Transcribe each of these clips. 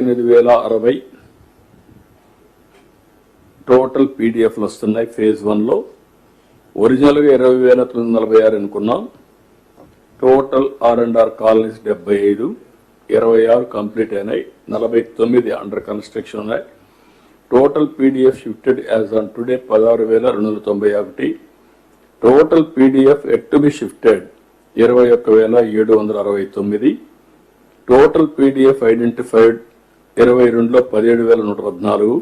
8,060 total పీడిఎఫ్లు వస్తున్నాయి. Phase 1లో ఒరిజినల్గా 20,946 అనుకున్నాం. టోటల్ R&R కాలనీస్ 75, 26 కంప్లీట్ అయినాయి, 49 అండర్ కన్స్ట్రక్షన్ ఉన్నాయి. Total PDF shifted as on today 16,291. Total PDF yet to be shifted 21,769. Total PDF identified 22లో 17,114.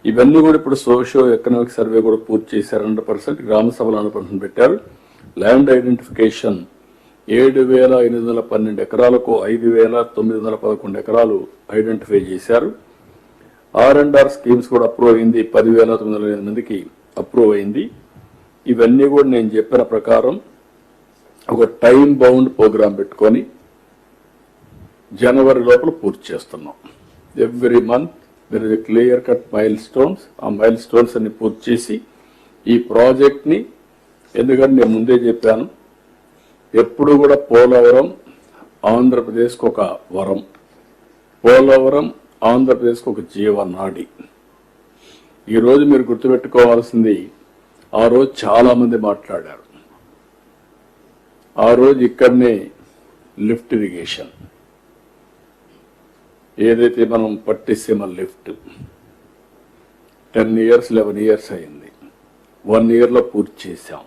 ఇవన్నీ కూడా ఇప్పుడు సోషియో ఎకనామిక్ సర్వే కూడా పూర్తి చేశారు. 100%. గ్రామ సభలు 100% పెట్టారు. ల్యాండ్ ఐడెంటిఫికేషన్ 7,812 ఎకరాలకు 5,911 ఎకరాలు ఐడెంటిఫై చేశారు. R&R స్కీమ్స్ కూడా అప్రూవ్ అయింది. 10,908 మందికి అప్రూవ్ అయింది. ఇవన్నీ కూడా నేను చెప్పిన ప్రకారం ఒక టైం బౌండ్ ప్రోగ్రాం పెట్టుకొని జనవరి లోపల పూర్తి చేస్తున్నాం. Every month there is a clear cut mile stones. ఆ మైల్ స్టోన్స్ అన్ని పూర్తి చేసి ఈ ప్రాజెక్ట్ ని, ఎందుకంటే నేను ముందే చెప్పాను, ఎప్పుడు కూడా పోలవరం ఆంధ్రప్రదేశ్కి ఒక వరం, పోలవరం ఆంధ్రప్రదేశ్కి ఒక జీవనాడి. ఈరోజు మీరు గుర్తుపెట్టుకోవాల్సింది, ఆ రోజు చాలా మంది మాట్లాడారు. ఆ రోజు ఇక్కడనే లిఫ్ట్ ఇరిగేషన్ ఏదైతే మనం పట్టిసీమ లిఫ్ట్ 10 years 11 years అయింది. 1 yearలో పూర్తి చేశాం.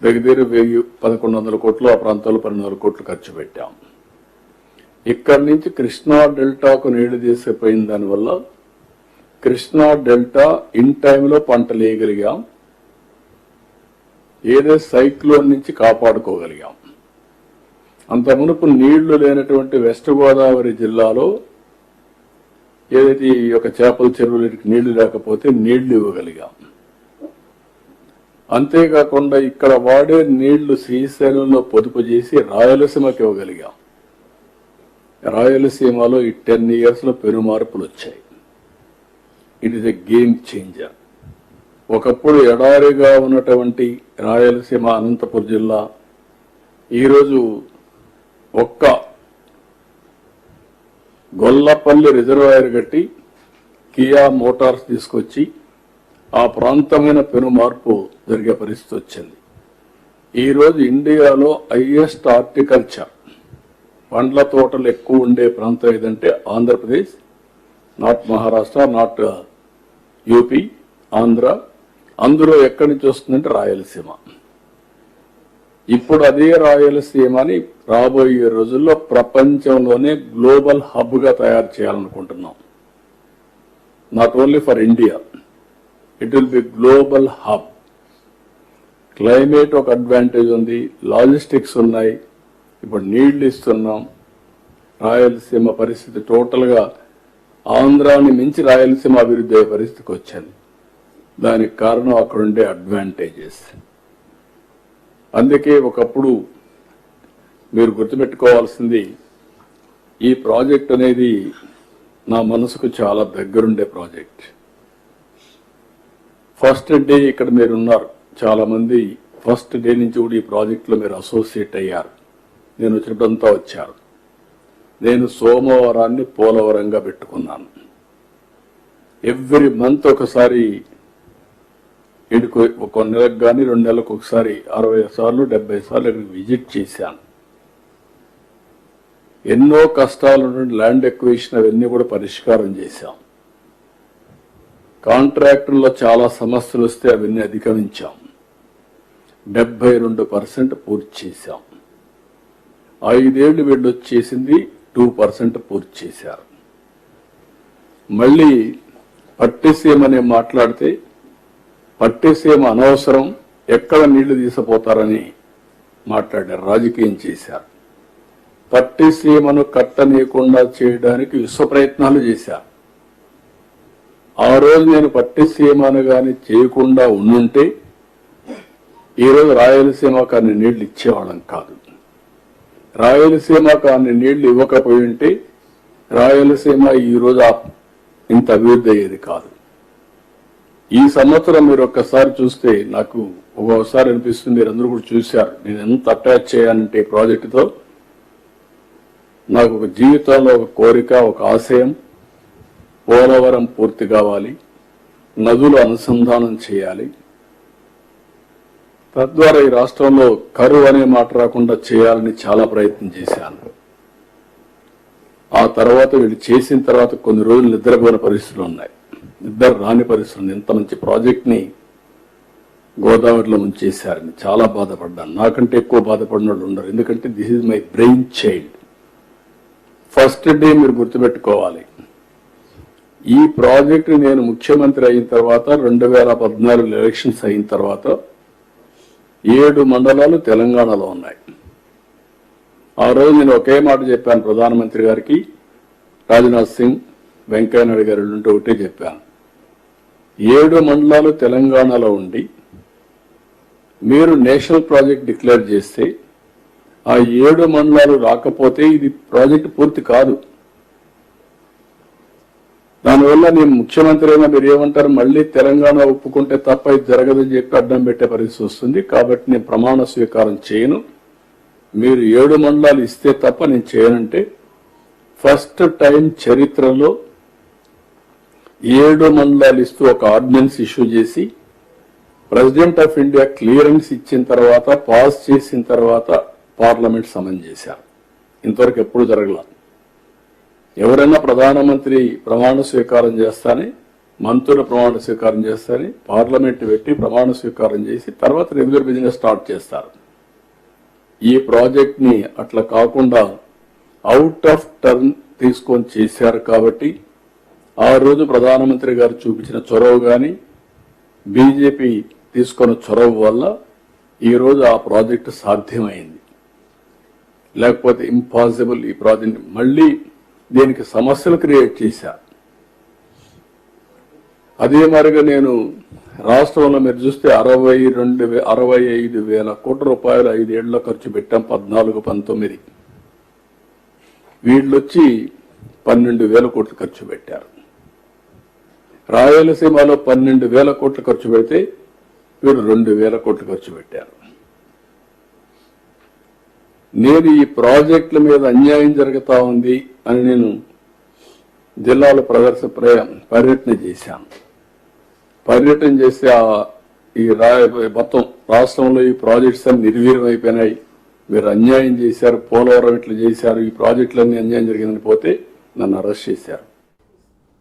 దగ్గర 1,100 కోట్లు, ఆ ప్రాంతాల్లో 1200 కోట్లు ఖర్చు పెట్టాం. ఇక్కడి నుంచి కృష్ణా డెల్టాకు నీళ్లు తీసుకుపోయిన దానివల్ల కృష్ణా డెల్టా ఇన్ టైంలో పంటలు వేయగలిగాం. ఏదో సైక్లోన్ నుంచి కాపాడుకోగలిగాం. అంత మునుపు నీళ్లు లేనటువంటి వెస్ట్ గోదావరి జిల్లాలో ఏదైతే ఈ యొక్క చేపల చెరువులకి నీళ్లు లేకపోతే నీళ్లు ఇవ్వగలిగాం. అంతేకాకుండా ఇక్కడ వాడే నీళ్లు శ్రీశైలంలో పొదుపు చేసి రాయలసీమకి ఇవ్వగలిగాం. రాయలసీమలో ఈ 10 yearsలో పెను మార్పులు వచ్చాయి. It is a game changer. ఒకప్పుడు ఎడారిగా ఉన్నటువంటి రాయలసీమ అనంతపురం జిల్లా ఈరోజు ఒక్క గొల్లపల్లి రిజర్వాయర్ కట్టి కియా మోటార్స్ తీసుకొచ్చి ఆ ప్రాంతమైన పెను మార్పు జరిగే పరిస్థితి వచ్చింది. ఈరోజు ఇండియాలో హైయెస్ట్ హార్టికల్చర్ పండ్ల తోటలు ఎక్కువ ఉండే ప్రాంతం ఏదంటే Andhra Pradesh, not Maharashtra, not UP, Andhra. అందులో ఎక్కడి నుంచి వస్తుందంటే రాయలసీమ. ఇప్పుడు అదే రాయలసీమని రాబోయే రోజుల్లో ప్రపంచంలోనే గ్లోబల్ హబ్ గా తయారు చేయాలనుకుంటున్నాం. Not only for India, it will be global hub. Climate ఒక అడ్వాంటేజ్ ఉంది, లాజిస్టిక్స్ ఉన్నాయి, ఇప్పుడు నీళ్లు ఇస్తున్నాం. రాయలసీమ పరిస్థితి టోటల్ గా ఆంధ్రాని మించి రాయలసీమ అభివృద్ధి అయ్యే పరిస్థితికి వచ్చింది. దానికి కారణం అక్కడుండే అడ్వాంటేజెస్. అందుకే ఒకప్పుడు మీరు గుర్తుపెట్టుకోవాల్సింది, ఈ ప్రాజెక్ట్ అనేది నా మనసుకు చాలా దగ్గరుండే ప్రాజెక్ట్. ఫస్ట్ డే ఇక్కడ మీరు ఉన్నారు, చాలా మంది ఫస్ట్ డే నుంచి కూడా ఈ ప్రాజెక్టులో మీరు అసోసియేట్ అయ్యారు. నేను వచ్చినప్పుడంతా వచ్చారు. నేను సోమవారాన్ని పోలవరంగా పెట్టుకున్నాను. ఎవ్రీ మంత్ ఒకసారి, ఒక నెలకు కానీ 2 నెలలకు ఒకసారి 60 సార్లు 70 సార్లు ఇక్కడికి విజిట్ చేశాను. ఎన్నో కష్టాలు, ల్యాండ్ ఎక్విజిషన్ అవన్నీ కూడా పరిష్కారం చేశాం. కాంట్రాక్టుల్లో చాలా సమస్యలు వస్తే అవన్నీ అధిగమించాం. 72% పూర్తి చేశాం. 5 ఏళ్లు వెళ్ళొచ్చేసింది, 2% పూర్తి చేశారు. మళ్ళీ పట్టిసీమని మాట్లాడితే పట్టిసీమ అనవసరం, ఎక్కడ నీళ్లు తీసుకుపోతారని మాట్లాడారు, రాజకీయం చేశారు. పట్టిసీమను కట్టనీయకుండా చేయడానికి విశ్వ ప్రయత్నాలు చేశారు. ఆ రోజు నేను పట్టిసీమను గాని చేయకుండా ఉండుంటే ఈరోజు రాయలసీమకు అన్ని నీళ్లు ఇచ్చేవాళ్ళం కాదు. రాయలసీమకు అన్ని నీళ్లు ఇవ్వకపోయి ఉంటే రాయలసీమ ఈరోజు ఇంత అభివృద్ధి అయ్యేది కాదు. ఈ సంవత్సరం మీరు ఒక్కసారి చూస్తే నాకు ఒక్కొక్కసారి అనిపిస్తుంది, మీరు అందరూ కూడా చూశారు, నేను ఎంత అటాచ్ చేయాలంటే ఈ ప్రాజెక్టుతో. నాకు ఒక జీవితంలో ఒక కోరిక, ఒక ఆశయం, పోలవరం పూర్తి కావాలి, నదులు అనుసంధానం చేయాలి, తద్వారా ఈ రాష్ట్రంలో కరువు అనే మాట రాకుండా చేయాలని చాలా ప్రయత్నం చేశాను. ఆ తర్వాత వీళ్ళు చేసిన తర్వాత కొన్ని రోజులు నిద్రపోయిన పరిస్థితులు ఉన్నాయి, నిద్ర రాని పరిస్థితులు. ఇంత మంచి ప్రాజెక్ట్ ని గోదావరిలో ముంచేశారని చాలా బాధపడ్డాను. నాకంటే ఎక్కువ బాధపడిన వాళ్ళు ఉండరు, ఎందుకంటే this is my brain child. First day మీరు గుర్తుపెట్టుకోవాలి, ఈ ప్రాజెక్టు నేను ముఖ్యమంత్రి అయిన తర్వాత 2014 ఎలక్షన్స్ అయిన తర్వాత 7 మండలాలు తెలంగాణలో ఉన్నాయి. ఆ రోజు నేను ఒకే మాట చెప్పాను ప్రధానమంత్రి గారికి, రాజ్నాథ్ సింగ్, వెంకయ్యనాయుడు గారు ఉంటే ఒకటే చెప్పాను, 7 మండలాలు తెలంగాణలో ఉండి మీరు నేషనల్ ప్రాజెక్ట్ డిక్లేర్ చేస్తే ఆ 7 మండలాలు రాకపోతే ఇది ప్రాజెక్ట్ పూర్తి కాదు. దానివల్ల నేను ముఖ్యమంత్రి అయినా మీరు ఏమంటారు, మళ్ళీ తెలంగాణ ఒప్పుకుంటే తప్ప ఇది జరగదని చెప్పి అడ్డం పెట్టే పరిస్థితి వస్తుంది. కాబట్టి నేను ప్రమాణ స్వీకారం చేయను, మీరు 7 మండలాలు ఇస్తే తప్ప నేను చేయనంటే ఫస్ట్ టైం చరిత్రలో 7 మండలాలు ఇస్తూ ఒక ఆర్డినెన్స్ ఇష్యూ చేసి ప్రెసిడెంట్ ఆఫ్ ఇండియా క్లియరెన్స్ ఇచ్చిన తర్వాత, పాస్ చేసిన తర్వాత పార్లమెంట్ సమన్ చేశారు. ఇంతవరకు ఎప్పుడు జరగల. ఎవరైనా ప్రధానమంత్రి ప్రమాణ స్వీకారం చేస్తానే, మంత్రుల ప్రమాణ స్వీకారం చేస్తానే, పార్లమెంట్ పెట్టి ప్రమాణ స్వీకారం చేసి తర్వాత రెగ్యులర్ బిజినెస్ స్టార్ట్ చేస్తారు. ఈ ప్రాజెక్ట్ ని అట్లా కాకుండా అవుట్ ఆఫ్ టర్న్ తీసుకొని చేశారు. కాబట్టి ఆ రోజు ప్రధానమంత్రి గారు చూపించిన చొరవ గాని, బీజేపీ తీసుకున్న చొరవ వల్ల ఈ రోజు ఆ ప్రాజెక్టు సాధ్యమైంది. లేకపోతే ఇంపాసిబుల్. ఈ ప్రాజెక్ట్ మళ్ళీ దీనికి సమస్యలు క్రియేట్ చేశారు. అదే మరిగా నేను రాష్ట్రంలో మీరు చూస్తే 65,000 కోట్ల రూపాయలు 5 ఏళ్లలో ఖర్చు పెట్టాం. 14-19 వీళ్ళొచ్చి 12,000 కోట్లు ఖర్చు పెట్టారు. రాయలసీమలో 12,000 కోట్లు ఖర్చు పెడితే వీళ్ళు 2,000 కోట్లు ఖర్చు పెట్టారు. నేను ఈ ప్రాజెక్టుల మీద అన్యాయం జరుగుతా ఉంది అని నేను జిల్లాలో పర్యటన చేశాను. పర్యటన చేస్తే ఈ మొత్తం రాష్ట్రంలో ఈ ప్రాజెక్ట్స్ అన్ని నిర్వీర్యం అయిపోయినాయి, మీరు అన్యాయం చేశారు, పోలవరం ఇట్లా చేశారు, ఈ ప్రాజెక్టులన్నీ అన్యాయం జరిగిందని పోతే నన్ను అరెస్ట్ చేశారు.